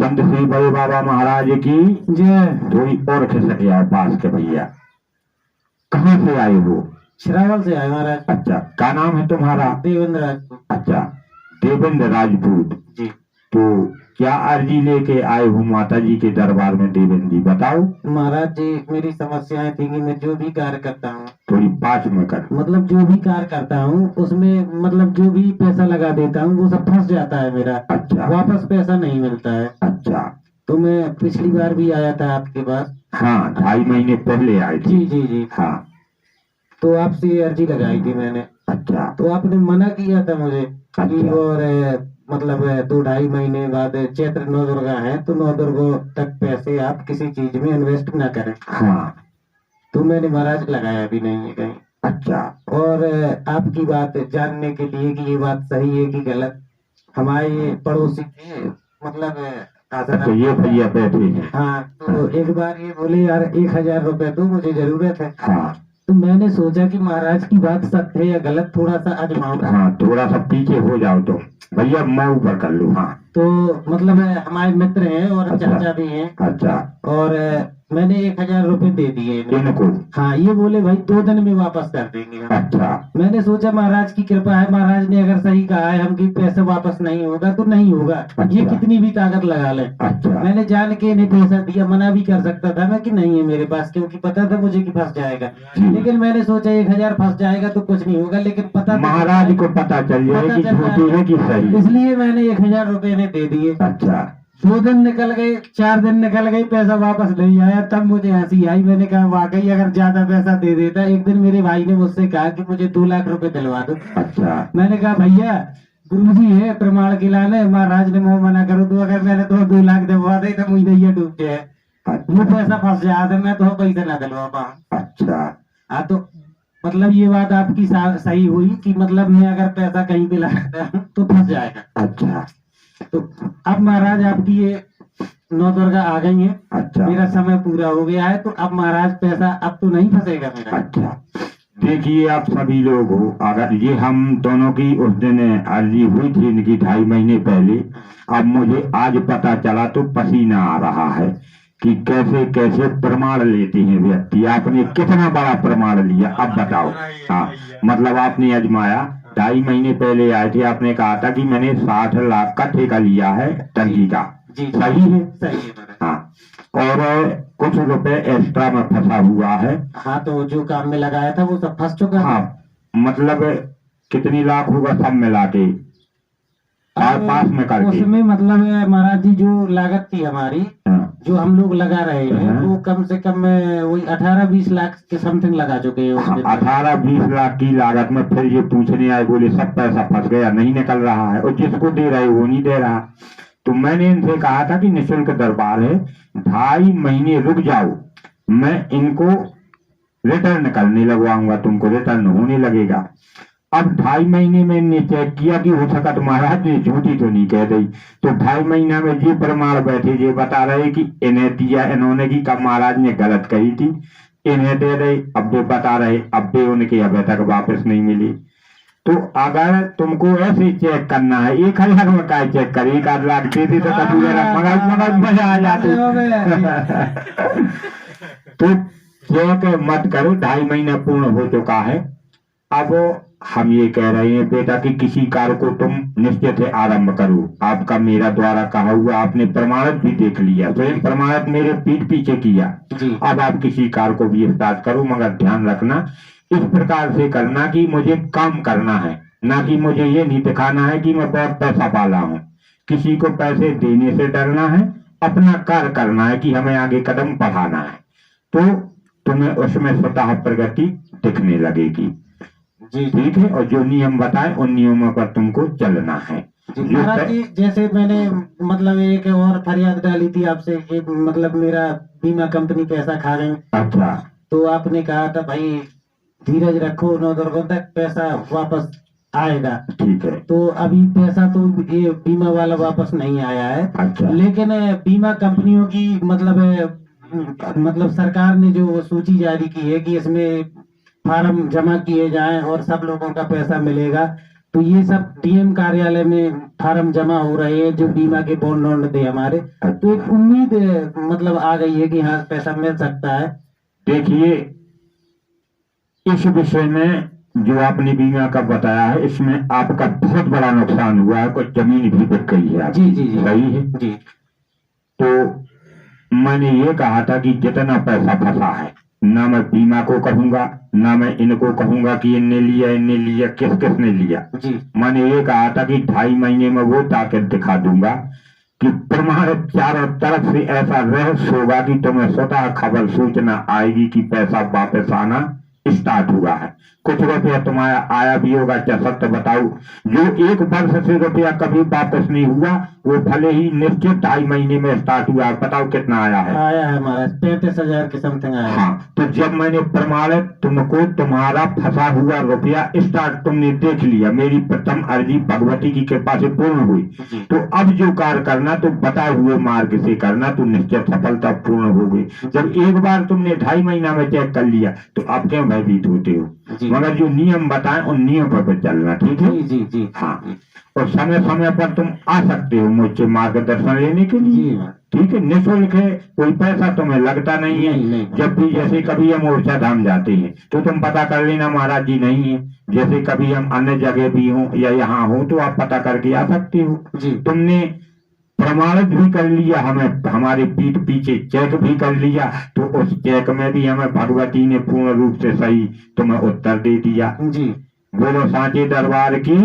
संत श्री बड़े बाबा महाराज की जय। थोड़ी और खिसक आओ पास के भैया। कहाँ से आए हो? श्रावण से आए महाराज। अच्छा, क्या नाम है तुम्हारा? देवेंद्र राजपूत। अच्छा, देवेंद्र राजपूत जी। तो क्या अर्जी लेके आए हो माता जी के दरबार में देवेंद्र जी, बताओ। महाराज जी मेरी समस्याएं थी कि मैं जो भी कार्य करता हूँ, थोड़ी पास में कर। मतलब जो भी कार्य करता हूँ उसमें मतलब जो भी पैसा लगा देता हूँ वो सब फंस जाता है मेरा। अच्छा, वापस पैसा नहीं मिलता है। अच्छा। तो मैं पिछली बार भी आया था आपके पास। हाँ, 2.5 महीने पहले आए थे। जी जी जी। हाँ। तो आपसे ये अर्जी लगाई थी मैंने। अच्छा, तो आपने मना किया था मुझे कि अच्छा। और मतलब 2-2.5 महीने बाद चैत्र नौ दुर्गा है तो नौ दुर्गा तक पैसे आप किसी चीज में इन्वेस्ट ना करें। हाँ। तो मैंने महाराज लगाया भी नहीं है कहीं। अच्छा। और आपकी बात जानने के लिए कि ये बात सही है कि गलत, हमारे ये पड़ोसी थे मतलब अच्छा, ये भैया बैठे हैं। हाँ। तो एक बार ये बोले यार 1,000 रुपए दो मुझे जरूरत है। हाँ। तो मैंने सोचा कि महाराज की बात सत्य है या गलत थोड़ा सा आजमाऊं। हाँ, थोड़ा सा पीछे हो जाओ तो भैया मैं ऊपर कर लूँ। हाँ। तो मतलब हमारे मित्र हैं और अच्छा। चाचा भी हैं। अच्छा। और मैंने 1,000 रुपए दे दिए इनको। हाँ, ये बोले भाई 2 दिन में वापस कर देंगे हम। अच्छा। मैंने सोचा महाराज की कृपा है, महाराज ने अगर सही कहा है हम कि पैसे वापस नहीं होगा तो नहीं होगा। अच्छा। ये कितनी भी ताकत लगा ले। अच्छा। मैंने जान के इन्हें पैसा दिया, मना भी कर सकता था मैं कि नहीं है मेरे पास, क्योंकि पता था मुझे कि फंस जाएगा। लेकिन मैंने सोचा 1,000 फंस जाएगा तो कुछ नहीं होगा, लेकिन पता महाराज को पता चल जाए कि झूठी है कि सही, इसलिए मैंने 1,000 रुपए ने दे दिए। अच्छा। 2 दिन निकल गए, 4 दिन निकल गए, पैसा वापस नहीं आया। तब मुझे हंसी आई, मैंने कहा वाकई अगर ज्यादा पैसा दे देता। एक दिन मेरे भाई ने मुझसे कहा कि मुझे 2 लाख रुपए दिलवा दो। अच्छा। मैंने कहा भैया गुरुजी है प्रमाण के लाने, महाराज ने मुंह मना करो तो अगर मैंने तो 2 लाख दिलवा दे तो मुझे ये डूब जाए। वो पैसा फंस जाता, मैं तो पैसा ना दिलवा पाऊँ। अच्छा। हाँ, तो मतलब ये बात आपकी सही हुई कि मतलब मैं अगर पैसा कहीं पे लगाता हूँ तो फंस जाएगा। अच्छा। तो अब महाराज आपकी ये नौ दुर्गा आ गई है। अच्छा। मेरा समय पूरा हो गया है तो अब महाराज पैसा अब तो नहीं फंसेगा मेरा। अच्छा, देखिए आप सभी लोग हो, अगर ये हम दोनों की उस दिन अर्जी हुई थी इनकी 2.5 महीने पहले, अब मुझे आज पता चला तो पसीना आ रहा है कि कैसे कैसे प्रमाण लेते हैं व्यक्ति। आपने कितना बड़ा प्रमाण लिया अब बताओ। हाँ, मतलब आपने अजमाया, 2.5 महीने पहले आए थे, आपने कहा था कि मैंने 60 लाख का ठेका लिया है टंकी का। सही है? सही है। हाँ, और कुछ रुपए एक्स्ट्रा में फंसा हुआ है। हाँ, तो जो काम में लगाया था वो सब फंस चुका है। हाँ, मतलब कितनी लाख होगा सब मिला के पास में करके? उसमें मतलब महाराज जी जो लागत थी हमारी, हाँ। जो हम लोग लगा रहे हैं हाँ। वो कम से कम वही 18-20 लाख के समथिंग लगा चुके हैं। हाँ, 18-20 लाख की लागत में फिर ये पूछने आए, बोले सब पैसा फंस गया, नहीं निकल रहा है, और जिसको दे रहे वो नहीं दे रहा। तो मैंने इनसे कहा था कि निःशुल्क दरबार है, 2.5 महीने रुक जाओ, मैं इनको रिटर्न करने लगवाऊंगा, तुमको रिटर्न होने लगेगा। अब 2.5 महीने में इनने चेक किया कि हो सका तो महाराज ने झूठी तो नहीं कह दी। तो 2.5 महीना में ये प्रमाण बैठे ये बता रहे कि इन्हें दिया इन्होंने की कब महाराज ने गलत कही थी, इन्हें दे रहे, अब वे बता रहे अब भी उनके अभी तक वापस नहीं मिली। तो अगर तुमको ऐसे चेक करना है 1,000 में का चेक कर, 1 लाख दे दी तो मजा आ जाती। तो चेक मत करो, 2.5 महीना पूर्ण हो चुका है। अब हम ये कह रहे हैं बेटा कि किसी कार्य को तुम निश्चित है आरंभ करो। आपका मेरा द्वारा कहा हुआ आपने प्रमाणित भी देख लिया, तो इन प्रमाणित मेरे पीठ पीछे किया। अब आप किसी कार्य को भी स्टार्ट करो, मगर ध्यान रखना इस प्रकार से करना कि मुझे काम करना है, ना कि मुझे ये नहीं दिखाना है कि मैं बहुत पैसा पाला हूँ। किसी को पैसे देने से डरना है, अपना कार्य करना है कि हमें आगे कदम बढ़ाना है, तो तुम्हें उसमें स्वतः प्रगति दिखने लगेगी। जी ठीक है, और जो नियम बताए उन नियमों पर तुमको चलना है। महाराज जी जैसे मैंने मतलब एक और फरियाद डाली थी आपसे कि मतलब मेरा बीमा कंपनी पैसा खा गई। अच्छा। तो आपने कहा था भाई धीरज रखो, 9 दुर्गों तक पैसा वापस आएगा। ठीक है। तो अभी पैसा तो ये बीमा वाला वापस नहीं आया है। अच्छा। लेकिन बीमा कंपनियों की मतलब सरकार ने जो सूची जारी की है कि इसमें फार्म जमा किए जाएं और सब लोगों का पैसा मिलेगा। तो ये सब डीएम कार्यालय में फार्म जमा हो रहे हैं जो बीमा के बॉन्ड वॉन्ड थे हमारे, तो एक उम्मीद मतलब आ गई है कि हाँ पैसा मिल सकता है। देखिए, इस विषय में जो आपने बीमा का बताया है, इसमें आपका बहुत बड़ा नुकसान हुआ है, कुछ जमीन भी बिक गई है आपकी। जी जी जी सही है जी। तो मैंने ये कहा था कि जितना पैसा फंसा है, ना मैं बीमा को कहूंगा, ना मैं इनको कहूंगा कि इनने लिया, किस किसने लिया। जी मैंने ये कहा था कि 2.5 महीने में वो ताकत दिखा दूंगा कि प्रमाणित चारों तरफ से ऐसा रहस्य होगा कि तुम्हें स्वतः खबर सूचना आएगी कि पैसा वापस आना स्टार्ट हुआ है। कुछ रुपया तुम्हारा आया भी होगा, क्या सत्य बताओ? जो 1 वर्ष से रुपया कभी वापस नहीं हुआ, वो भले ही निश्चित 2.5 महीने में स्टार्ट हुआ। बताओ कितना आया है? आया है हमारा 35,000 के समथिंग आया है। हाँ, तो जब मैंने प्रमाणित तुमको तुम्हारा फंसा हुआ रुपया स्टार्ट तुमने देख लिया, मेरी प्रथम अर्जी भगवती की कृपा से पूर्ण हुई, तो अब जो कार्य करना तो बताए हुए मार्ग से करना, तो निश्चित सफलता पूर्ण हो गई। जब एक बार तुमने 2.5 महीना में चेक कर लिया, तो अब क्यों भयभीत होते हो? मगर जो नियम बताएं उन नियम पर चलना, ठीक है? जी जी जी हाँ, और समय समय पर तुम आ सकते हो मुझसे मार्गदर्शन लेने के लिए, जी ठीक है? निःशुल्क है, कोई पैसा तुम्हें लगता नहीं है। नहीं। जब भी जैसे कभी हम ओरछा धाम जाते हैं तो तुम पता कर लेना महाराज जी नहीं है, जैसे कभी हम अन्य जगह भी हों या यहाँ हो तो आप पता करके आ सकते हो। जी तुमने प्रमाणित भी कर लिया, हमें हमारे पीठ पीछे चेक भी कर लिया, तो उस चेक में भी हमें भगवती ने पूर्ण रूप से सही तुम्हें उत्तर दे दिया। जी। बोलो सांचे दरबार की।